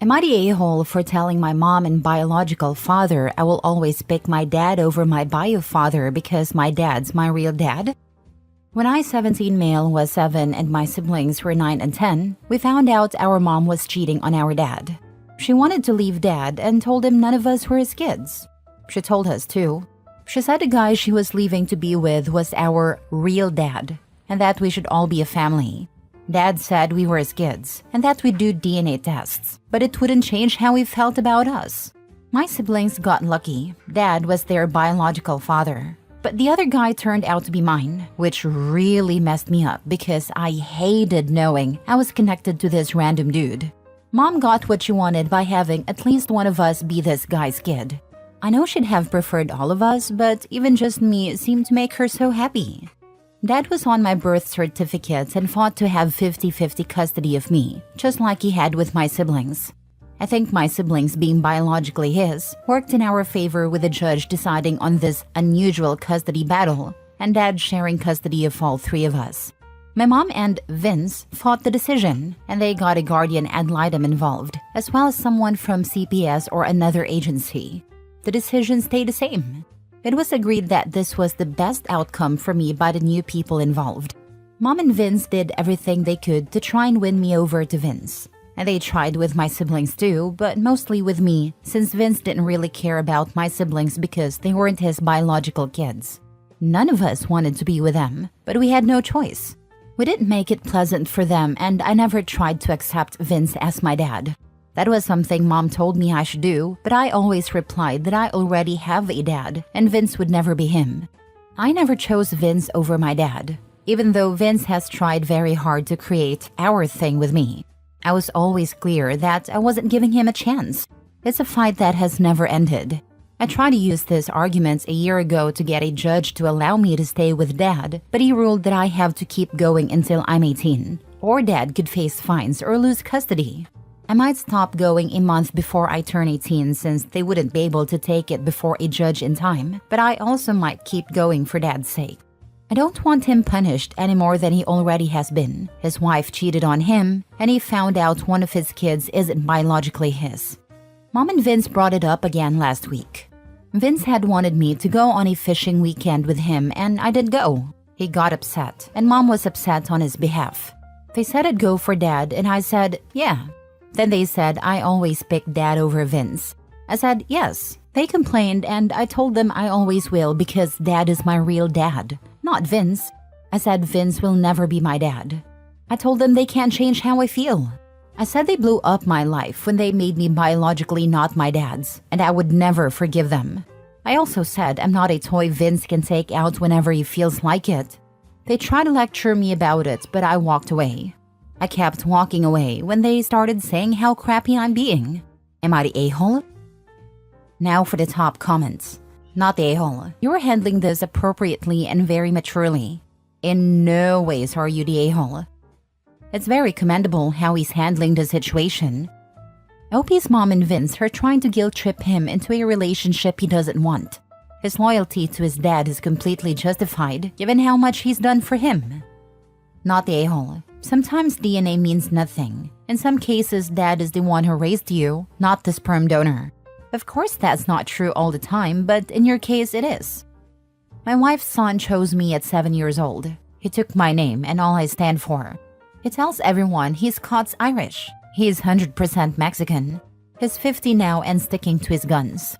Am I the a-hole for telling my mom and biological father I will always pick my dad over my bio father because my dad's my real dad? When I, 17 male, was 7 and my siblings were 9 and 10, we found out our mom was cheating on our dad. She wanted to leave dad and told him none of us were his kids. She told us too. She said the guy she was leaving to be with was our real dad and that we should all be a family. Dad said we were his kids and that we'd do DNA tests, but it wouldn't change how he felt about us. My siblings got lucky. Dad was their biological father. But the other guy turned out to be mine, which really messed me up because I hated knowing I was connected to this random dude. Mom got what she wanted by having at least one of us be this guy's kid. I know she'd have preferred all of us, but even just me seemed to make her so happy. Dad was on my birth certificate and fought to have 50-50 custody of me, just like he had with my siblings. I think my siblings being biologically his worked in our favor with the judge deciding on this unusual custody battle and Dad sharing custody of all 3 of us. My mom and Vince fought the decision and they got a guardian ad litem involved, as well as someone from CPS or another agency. The decision stayed the same. It was agreed that this was the best outcome for me by the new people involved. Mom and Vince did everything they could to try and win me over to Vince. And they tried with my siblings too, but mostly with me, since Vince didn't really care about my siblings because they weren't his biological kids. None of us wanted to be with them, but we had no choice. We didn't make it pleasant for them, and I never tried to accept Vince as my dad. That was something Mom told me I should do, but I always replied that I already have a dad, and Vince would never be him. I never chose Vince over my dad, even though Vince has tried very hard to create our thing with me. I was always clear that I wasn't giving him a chance. It's a fight that has never ended. I tried to use this argument a year ago to get a judge to allow me to stay with Dad, but he ruled that I have to keep going until I'm 18, or Dad could face fines or lose custody. I might stop going a month before I turn 18 since they wouldn't be able to take it before a judge in time, but I also might keep going for Dad's sake. I don't want him punished any more than he already has been. His wife cheated on him, and he found out one of his kids isn't biologically his. Mom and Vince brought it up again last week. Vince had wanted me to go on a fishing weekend with him, and I didn't go. He got upset, and Mom was upset on his behalf. They said I'd go for Dad, and I said, yeah. Then they said I always pick Dad over Vince. I said, yes. They complained, and I told them I always will because Dad is my real dad. Not Vince. I said Vince will never be my dad. I told them they can't change how I feel. I said they blew up my life when they made me biologically not my dad's, and I would never forgive them. I also said I'm not a toy Vince can take out whenever he feels like it. They tried to lecture me about it, but I walked away. I kept walking away when they started saying how crappy I'm being. Am I the a-hole? Now for the top comments. Not the a-hole. You're handling this appropriately and very maturely. In no ways are you the a-hole. It's very commendable how he's handling the situation. OP's mom and Vince are trying to guilt-trip him into a relationship he doesn't want. His loyalty to his dad is completely justified given how much he's done for him. Not the a-hole. Sometimes DNA means nothing. In some cases, Dad is the one who raised you, not the sperm donor. Of course that's not true all the time, but in your case it is. My wife's son chose me at 7 years old. He took my name and all I stand for. He tells everyone he's Scots-Irish. He's 100% Mexican. He's 50 now and sticking to his guns.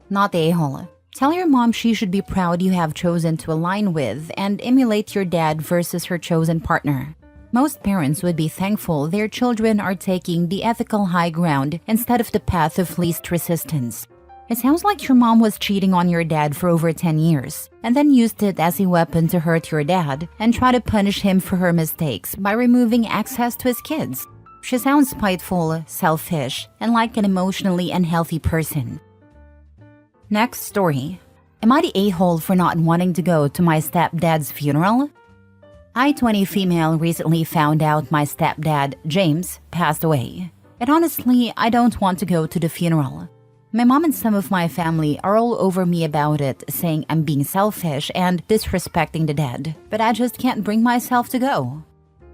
Not the a-hole. Tell your mom she should be proud you have chosen to align with and emulate your dad versus her chosen partner. Most parents would be thankful their children are taking the ethical high ground instead of the path of least resistance. It sounds like your mom was cheating on your dad for over 10 years and then used it as a weapon to hurt your dad and try to punish him for her mistakes by removing access to his kids. She sounds spiteful, selfish, and like an emotionally unhealthy person. Next story. Am I the a-hole for not wanting to go to my stepdad's funeral? I, 20 female, recently found out my stepdad, James, passed away. And honestly, I don't want to go to the funeral. My mom and some of my family are all over me about it, saying I'm being selfish and disrespecting the dead, but I just can't bring myself to go.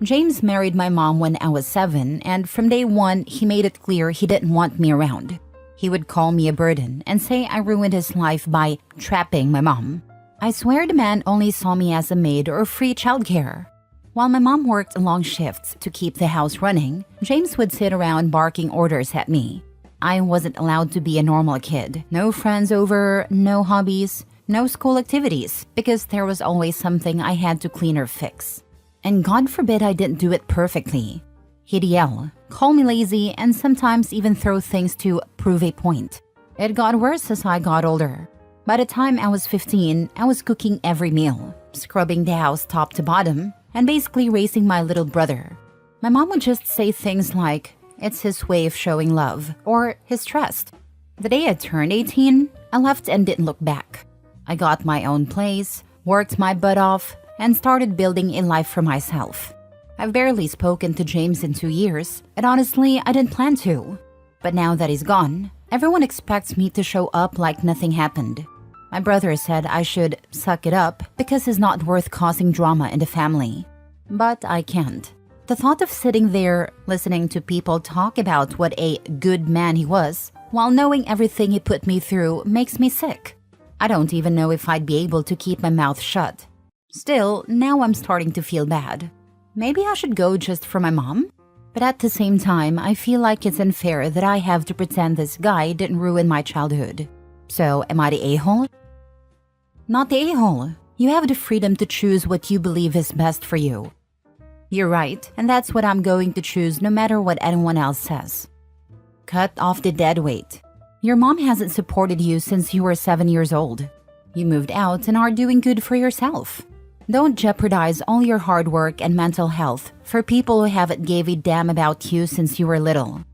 James married my mom when I was 7, and from day one, he made it clear he didn't want me around. He would call me a burden and say I ruined his life by trapping my mom. I swear the man only saw me as a maid or free childcare. While my mom worked long shifts to keep the house running, James would sit around barking orders at me. I wasn't allowed to be a normal kid. No friends over, no hobbies, no school activities, because there was always something I had to clean or fix. And God forbid I didn't do it perfectly. He'd yell, call me lazy, and sometimes even throw things to prove a point. It got worse as I got older. By the time I was 15, I was cooking every meal, scrubbing the house top to bottom, and basically raising my little brother. My mom would just say things like, it's his way of showing love, or his trust. The day I turned 18, I left and didn't look back. I got my own place, worked my butt off, and started building a life for myself. I've barely spoken to James in 2 years, and honestly, I didn't plan to. But now that he's gone, everyone expects me to show up like nothing happened. My brother said I should suck it up because he's not worth causing drama in the family. But I can't. The thought of sitting there listening to people talk about what a good man he was, while knowing everything he put me through, makes me sick. I don't even know if I'd be able to keep my mouth shut. Still, now I'm starting to feel bad. Maybe I should go just for my mom? But at the same time, I feel like it's unfair that I have to pretend this guy didn't ruin my childhood. So, am I the a-hole? Not the a-hole. You have the freedom to choose what you believe is best for you. You're right, and that's what I'm going to choose no matter what anyone else says. Cut off the dead weight. Your mom hasn't supported you since you were 7 years old. You moved out and are doing good for yourself. Don't jeopardize all your hard work and mental health for people who haven't gave a damn about you since you were little.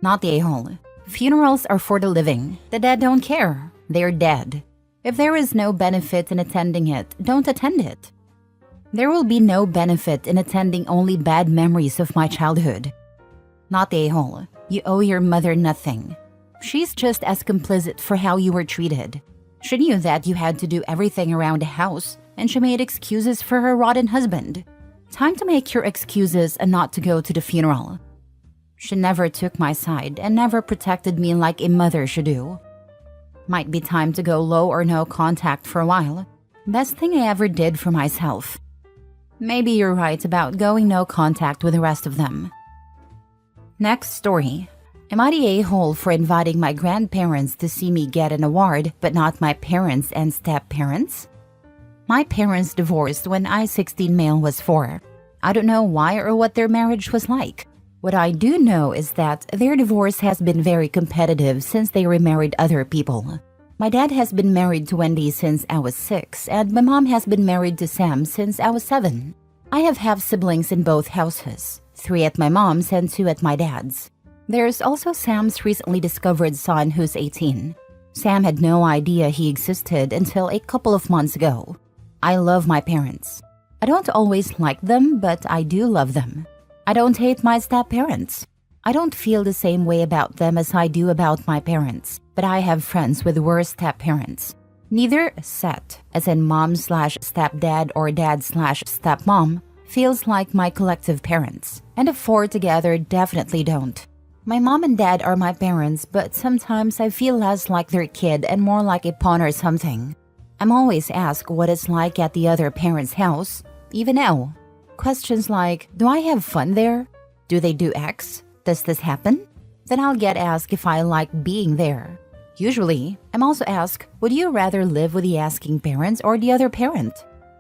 Not the a-hole. Funerals are for the living. The dead don't care. They're dead. If there is no benefit in attending it, don't attend it. There will be no benefit in attending only bad memories of my childhood. Not the a-hole. You owe your mother nothing. She's just as complicit for how you were treated. She knew that you had to do everything around the house, and she made excuses for her rotten husband. Time to make your excuses and not to go to the funeral. She never took my side and never protected me like a mother should do. Might be time to go low or no contact for a while. Best thing I ever did for myself. Maybe you're right about going no contact with the rest of them. Next story. Am I the a-hole for inviting my grandparents to see me get an award, but not my parents and step-parents? My parents divorced when I 16 male was 4. I don't know why or what their marriage was like. What I do know is that their divorce has been very competitive since they remarried other people. My dad has been married to Wendy since I was 6, and my mom has been married to Sam since I was 7. I have half siblings in both houses, 3 at my mom's and 2 at my dad's. There's also Sam's recently discovered son who's 18. Sam had no idea he existed until a couple of months ago. I love my parents. I don't always like them, but I do love them. I don't hate my step-parents. I don't feel the same way about them as I do about my parents, but I have friends with worse step-parents. Neither set, as in mom/stepdad or dad/stepmom, feels like my collective parents, and the 4 together definitely don't. My mom and dad are my parents, but sometimes I feel less like their kid and more like a pawn or something. I'm always asked what it's like at the other parent's house, even now. Questions like, do I have fun there? Do they do X? Does this happen? Then I'll get asked if I like being there. Usually, I'm also asked, would you rather live with the asking parents or the other parent?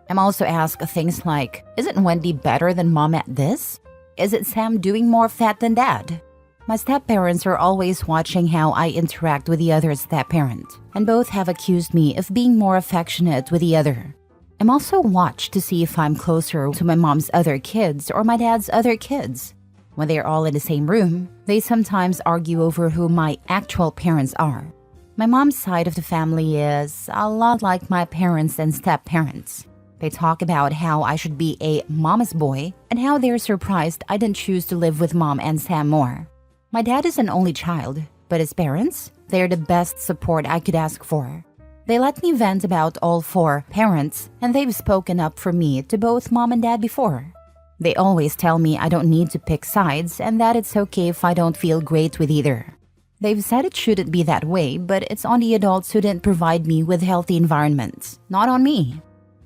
I'm also asked things like, isn't Wendy better than mom at this? Is it Sam doing more of that than dad? My step-parents are always watching how I interact with the other step-parent, and both have accused me of being more affectionate with the other. I'm also watched to see if I'm closer to my mom's other kids or my dad's other kids. When they're all in the same room, they sometimes argue over who my actual parents are. My mom's side of the family is a lot like my parents and step-parents. They talk about how I should be a mama's boy and how they're surprised I didn't choose to live with mom and Sam more. My dad is an only child, but his parents, they're the best support I could ask for. They let me vent about all 4 parents, and they've spoken up for me to both mom and dad before. They always tell me I don't need to pick sides and that it's okay if I don't feel great with either. They've said it shouldn't be that way, but it's on the adults who didn't provide me with healthy environments, not on me.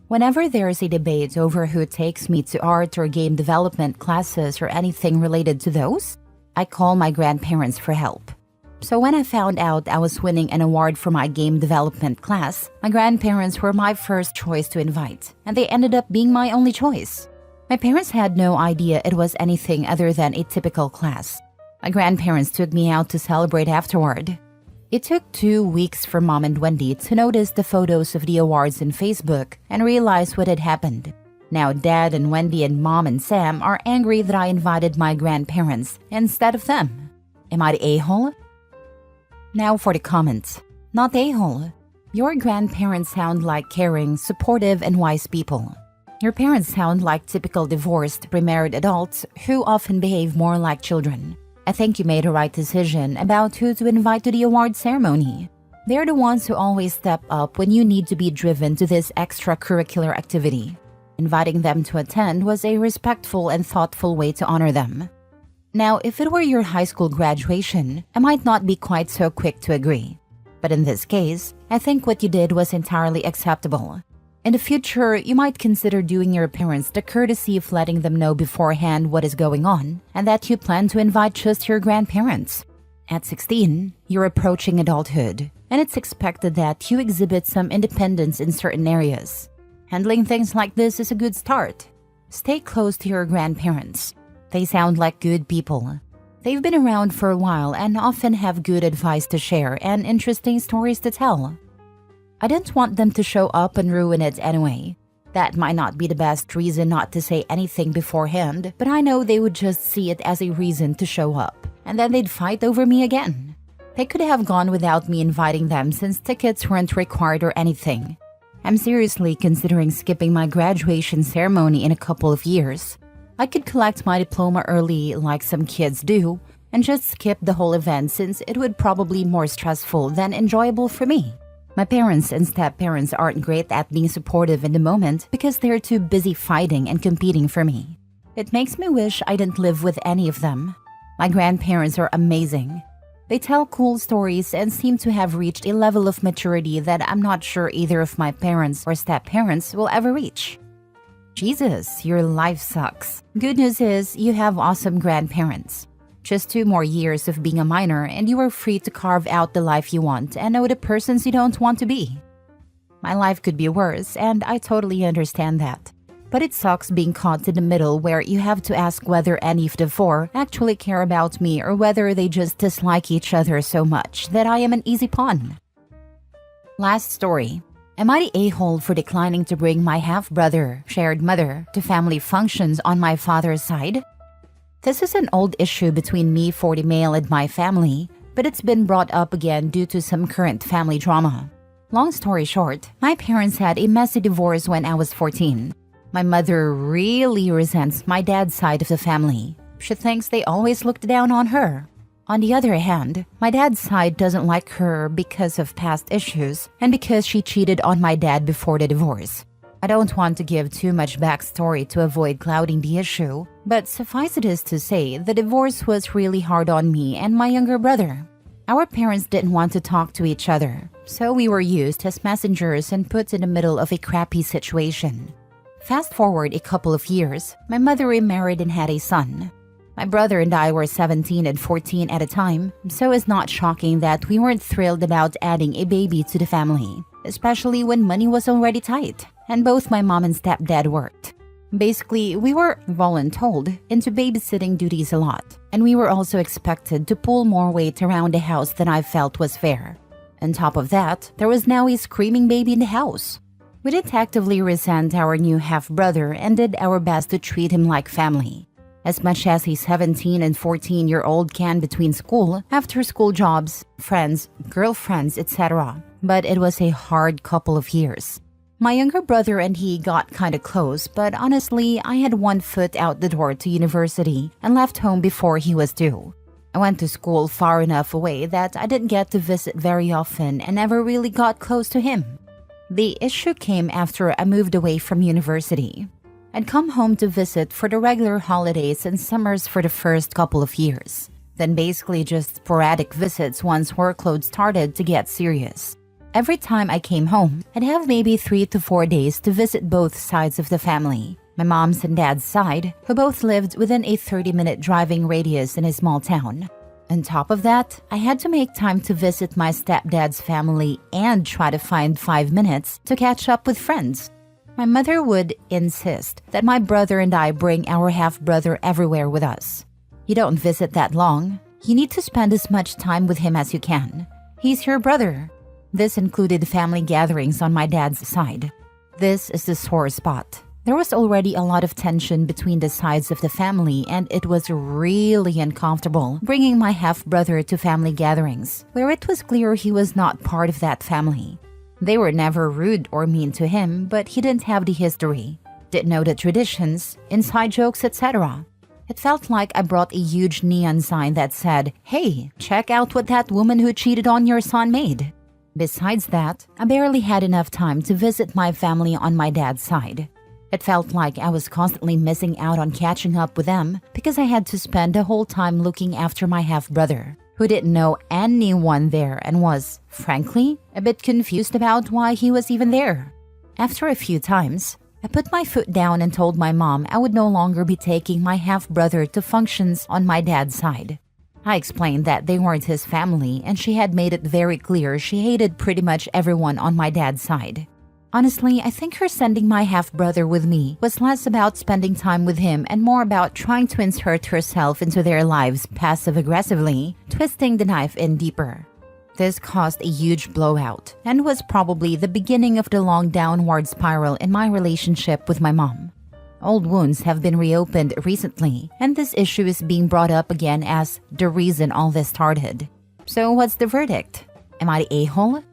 Whenever there's a debate over who takes me to art or game development classes or anything related to those, I call my grandparents for help. So when I found out I was winning an award for my game development class, my grandparents were my first choice to invite, and they ended up being my only choice. My parents had no idea it was anything other than a typical class. My grandparents took me out to celebrate afterward. It took 2 weeks for Mom and Wendy to notice the photos of the awards in Facebook and realize what had happened. Now Dad and Wendy and Mom and Sam are angry that I invited my grandparents instead of them. Am I the a-hole? Now for the comments. Not a-hole. Your grandparents sound like caring, supportive, and wise people. Your parents sound like typical divorced, remarried adults who often behave more like children. I think you made a right decision about who to invite to the award ceremony. They're the ones who always step up when you need to be driven to this extracurricular activity. Inviting them to attend was a respectful and thoughtful way to honor them. Now, if it were your high school graduation, I might not be quite so quick to agree. But in this case, I think what you did was entirely acceptable. In the future, you might consider doing your parents the courtesy of letting them know beforehand what is going on and that you plan to invite just your grandparents. At 16, you're approaching adulthood, and it's expected that you exhibit some independence in certain areas. Handling things like this is a good start. Stay close to your grandparents. They sound like good people. They've been around for a while and often have good advice to share and interesting stories to tell. I didn't want them to show up and ruin it anyway. That might not be the best reason not to say anything beforehand, but I know they would just see it as a reason to show up, and then they'd fight over me again. They could have gone without me inviting them since tickets weren't required or anything. I'm seriously considering skipping my graduation ceremony in a couple of years. I could collect my diploma early like some kids do, and just skip the whole event since it would probably be more stressful than enjoyable for me. My parents and step-parents aren't great at being supportive in the moment because they're too busy fighting and competing for me. It makes me wish I didn't live with any of them. My grandparents are amazing. They tell cool stories and seem to have reached a level of maturity that I'm not sure either of my parents or step-parents will ever reach. Jesus, your life sucks. Good news is you have awesome grandparents. Just 2 more years of being a minor and you are free to carve out the life you want and know the persons you don't want to be. My life could be worse, and I totally understand that. But it sucks being caught in the middle where you have to ask whether any of the 4 actually care about me or whether they just dislike each other so much that I am an easy pawn. Last story. Am I the a-hole for declining to bring my half-brother, shared mother, to family functions on my father's side? This is an old issue between me, 40 male, and my family, but it's been brought up again due to some current family drama. Long story short, my parents had a messy divorce when I was 14. My mother really resents my dad's side of the family. She thinks they always looked down on her. On the other hand, my dad's side doesn't like her because of past issues and because she cheated on my dad before the divorce. I don't want to give too much backstory to avoid clouding the issue, but suffice it is to say the divorce was really hard on me and my younger brother. Our parents didn't want to talk to each other, so we were used as messengers and put in the middle of a crappy situation. Fast forward a couple of years, my mother remarried and had a son. My brother and I were 17 and 14 at a time, so it's not shocking that we weren't thrilled about adding a baby to the family, especially when money was already tight, and both my mom and stepdad worked. Basically, we were, voluntold, into babysitting duties a lot, and we were also expected to pull more weight around the house than I felt was fair. On top of that, there was now a screaming baby in the house. We didn't actively resent our new half-brother and did our best to treat him like family. As much as a 17 and 14-year-old can between school, after-school jobs, friends, girlfriends, etc. But it was a hard couple of years. My younger brother and he got kinda close, but honestly, I had one foot out the door to university and left home before he was due. I went to school far enough away that I didn't get to visit very often and never really got close to him. The issue came after I moved away from university. I'd come home to visit for the regular holidays and summers for the first couple of years. Then basically just sporadic visits once workload started to get serious. Every time I came home, I'd have maybe 3 to 4 days to visit both sides of the family. My mom's and dad's side, who both lived within a 30-minute driving radius in a small town. On top of that, I had to make time to visit my stepdad's family and try to find 5 minutes to catch up with friends. My mother would insist that my brother and I bring our half-brother everywhere with us. You don't visit that long. You need to spend as much time with him as you can. He's your brother. This included family gatherings on my dad's side. This is the sore spot. There was already a lot of tension between the sides of the family, and it was really uncomfortable bringing my half-brother to family gatherings, where it was clear he was not part of that family. They were never rude or mean to him, but he didn't have the history, didn't know the traditions, inside jokes, etc. It felt like I brought a huge neon sign that said, "Hey, check out what that woman who cheated on your son made." Besides that, I barely had enough time to visit my family on my dad's side. It felt like I was constantly missing out on catching up with them because I had to spend the whole time looking after my half-brother, who didn't know anyone there and was, frankly, a bit confused about why he was even there. After a few times, I put my foot down and told my mom I would no longer be taking my half-brother to functions on my dad's side. I explained that they weren't his family, and she had made it very clear she hated pretty much everyone on my dad's side. Honestly, I think her sending my half-brother with me was less about spending time with him and more about trying to insert herself into their lives passive-aggressively, twisting the knife in deeper. This caused a huge blowout and was probably the beginning of the long downward spiral in my relationship with my mom. Old wounds have been reopened recently, and this issue is being brought up again as the reason all this started. So what's the verdict? Am I the a-hole?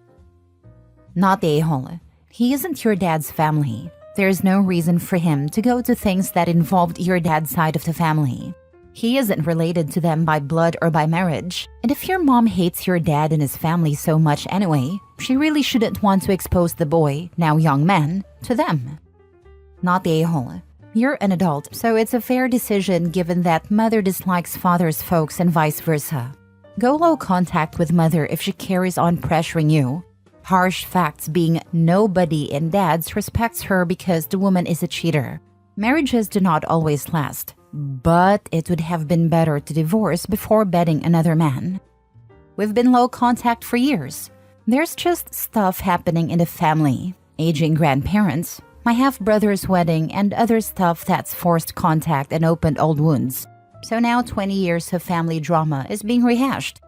Not the a-hole. He isn't your dad's family. There's no reason for him to go to things that involved your dad's side of the family. He isn't related to them by blood or by marriage. And if your mom hates your dad and his family so much anyway, she really shouldn't want to expose the boy, now young man, to them. Not the a-hole. You're an adult, so it's a fair decision given that mother dislikes father's folks and vice versa. Go low contact with mother if she carries on pressuring you. Harsh facts being nobody in dad's respects her because the woman is a cheater. Marriages do not always last, but it would have been better to divorce before bedding another man. We've been low contact for years. There's just stuff happening in the family, aging grandparents, my half-brother's wedding, and other stuff that's forced contact and opened old wounds. So now 20 years of family drama is being rehashed.